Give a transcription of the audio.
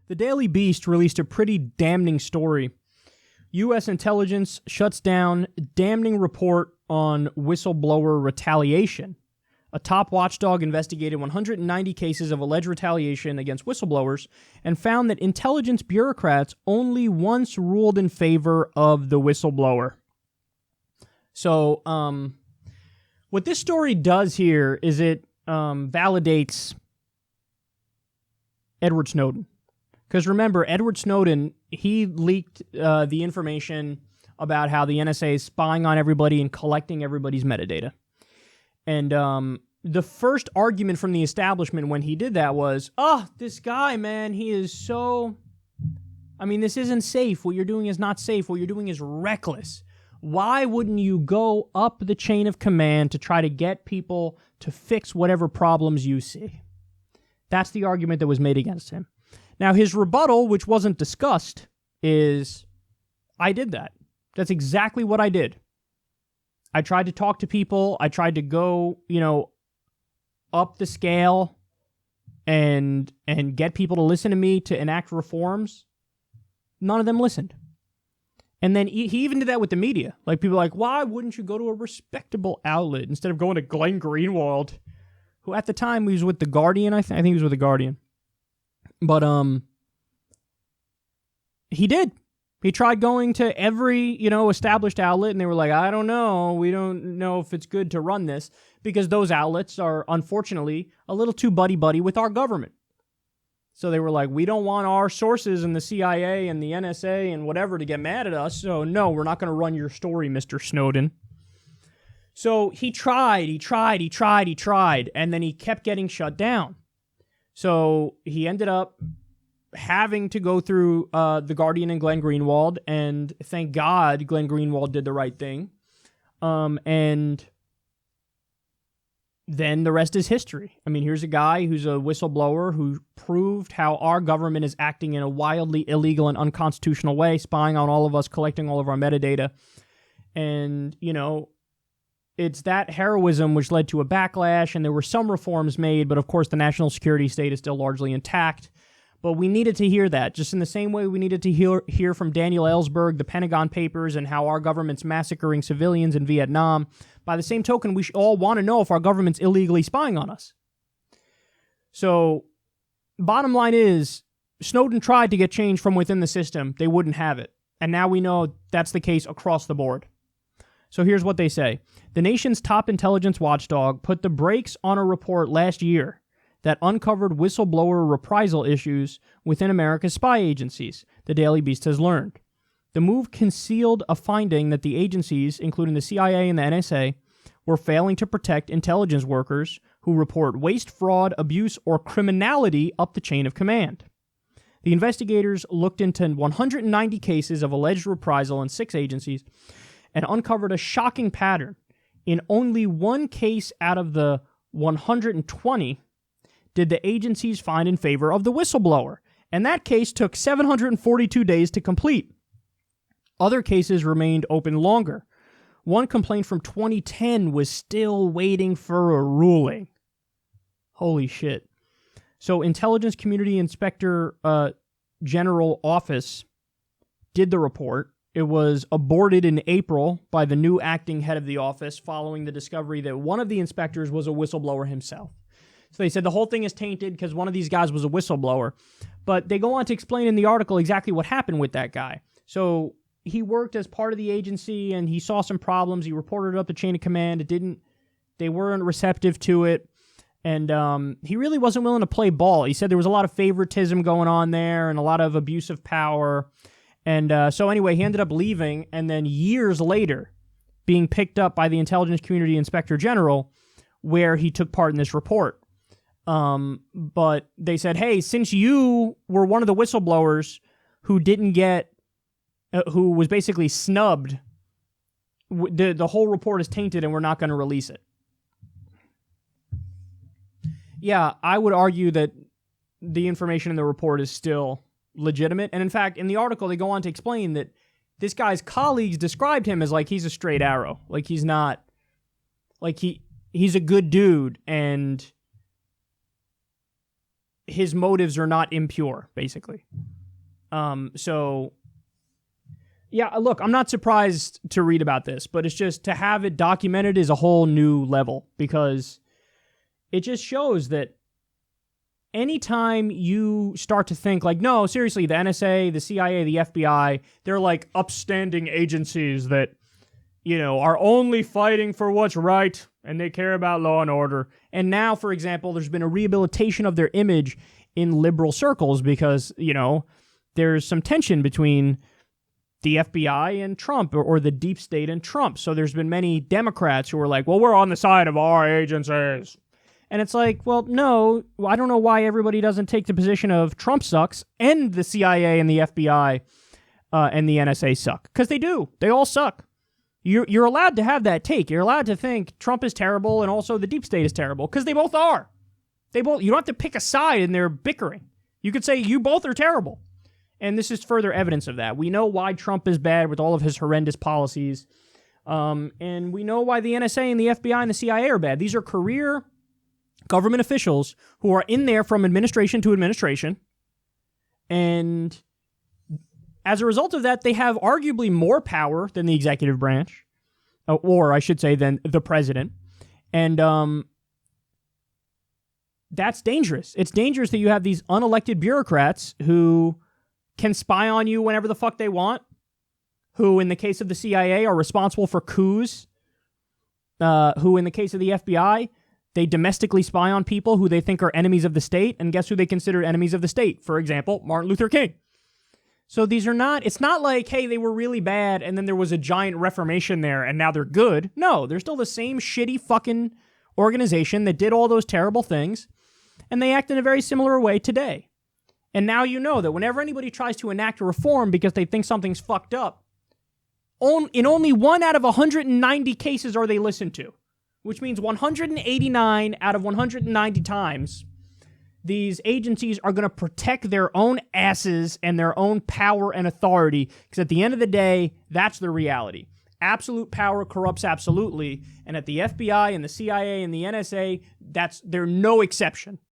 The Daily Beast released a pretty damning story. U.S. intelligence shuts down damning report on whistleblower retaliation. A top watchdog investigated 190 cases of alleged retaliation against whistleblowers and found that intelligence bureaucrats only once ruled in favor of the whistleblower. So, what this story does here is it validates Edward Snowden. Because remember, Edward Snowden, he leaked the information about how the NSA is spying on everybody and collecting everybody's metadata. And the first argument from the establishment when he did that was, this guy, man, he is so... I mean, this isn't safe. What you're doing is not safe. What you're doing is reckless. Why wouldn't you go up the chain of command to try to get people to fix whatever problems you see? That's the argument that was made against him. Now, his rebuttal, which wasn't discussed, is, I did that. That's exactly what I did. I tried to talk to people. I tried to go, up the scale and get people to listen to me to enact reforms. None of them listened. And then he even did that with the media. Like, people are like, why wouldn't you go to a respectable outlet instead of going to Glenn Greenwald, who at the time he was with The Guardian, I think he was with The Guardian. But he did. He tried going to every, established outlet, and they were like, I don't know. We don't know if it's good to run this, because those outlets are, unfortunately, a little too buddy-buddy with our government. So they were like, we don't want our sources in the CIA and the NSA and whatever to get mad at us, so no, we're not going to run your story, Mr. Snowden. So he tried, and then he kept getting shut down. So he ended up having to go through The Guardian and Glenn Greenwald, and thank God Glenn Greenwald did the right thing. And then the rest is history. I mean, here's a guy who's a whistleblower who proved how our government is acting in a wildly illegal and unconstitutional way, spying on all of us, collecting all of our metadata. And, it's that heroism which led to a backlash, and there were some reforms made, but of course the national security state is still largely intact. But we needed to hear that, just in the same way we needed to hear from Daniel Ellsberg, the Pentagon Papers, and how our government's massacring civilians in Vietnam. By the same token, we all want to know if our government's illegally spying on us. So, bottom line is, Snowden tried to get change from within the system. They wouldn't have it. And now we know that's the case across the board. So here's what they say. The nation's top intelligence watchdog put the brakes on a report last year that uncovered whistleblower reprisal issues within America's spy agencies, the Daily Beast has learned. The move concealed a finding that the agencies, including the CIA and the NSA, were failing to protect intelligence workers who report waste, fraud, abuse, or criminality up the chain of command. The investigators looked into 190 cases of alleged reprisal in 6 agencies and uncovered a shocking pattern. In only one case out of the 120 did the agencies find in favor of the whistleblower, and that case took 742 days to complete. Other cases remained open longer. One complaint from 2010 was still waiting for a ruling. Holy shit. So Intelligence Community Inspector General Office did the report. It was aborted in April by the new acting head of the office following the discovery that one of the inspectors was a whistleblower himself. So they said the whole thing is tainted because one of these guys was a whistleblower. But they go on to explain in the article exactly what happened with that guy. So he worked as part of the agency and he saw some problems. He reported it up the chain of command. They weren't receptive to it. And he really wasn't willing to play ball. He said there was a lot of favoritism going on there and a lot of abuse of power. And so anyway, he ended up leaving, and then years later being picked up by the Intelligence Community Inspector General, where he took part in this report. But they said, hey, since you were one of the whistleblowers who didn't get, who was basically snubbed, the whole report is tainted and we're not going to release it. Yeah, I would argue that the information in the report is still legitimate. And in fact, in the article, they go on to explain that this guy's colleagues described him as like he's a straight arrow. Like he's not, like he's a good dude and his motives are not impure, basically. So, yeah, look, I'm not surprised to read about this, but it's just to have it documented is a whole new level, because it just shows that anytime you start to think like, no, seriously, the NSA, the CIA, the FBI, they're like upstanding agencies that, you know, are only fighting for what's right and they care about law and order. And now, for example, there's been a rehabilitation of their image in liberal circles because, you know, there's some tension between the FBI and Trump, or the deep state and Trump. So there's been many Democrats who are like, well, we're on the side of our agencies. And it's like, well, no, I don't know why everybody doesn't take the position of Trump sucks and the CIA and the FBI and the NSA suck. Because they do. They all suck. You're allowed to have that take. You're allowed to think Trump is terrible and also the deep state is terrible, because they both are. You don't have to pick a side in their bickering. You could say you both are terrible. And this is further evidence of that. We know why Trump is bad with all of his horrendous policies. And we know why the NSA and the FBI and the CIA are bad. These are career government officials who are in there from administration to administration. And as a result of that, they have arguably more power than the executive branch, or I should say than the president. And that's dangerous. It's dangerous that you have these unelected bureaucrats who can spy on you whenever the fuck they want, who in the case of the CIA are responsible for coups, who in the case of the FBI, they domestically spy on people who they think are enemies of the state, and guess who they consider enemies of the state? For example, Martin Luther King. So these are not, it's not like, hey, they were really bad and then there was a giant reformation there and now they're good. No, they're still the same shitty fucking organization that did all those terrible things, and they act in a very similar way today. And now you know that whenever anybody tries to enact a reform because they think something's fucked up, in only 1 out of 190 cases are they listened to, which means 189 out of 190 times, these agencies are going to protect their own asses and their own power and authority, because at the end of the day, that's the reality. Absolute power corrupts absolutely, and at the FBI and the CIA and the NSA, they're no exception.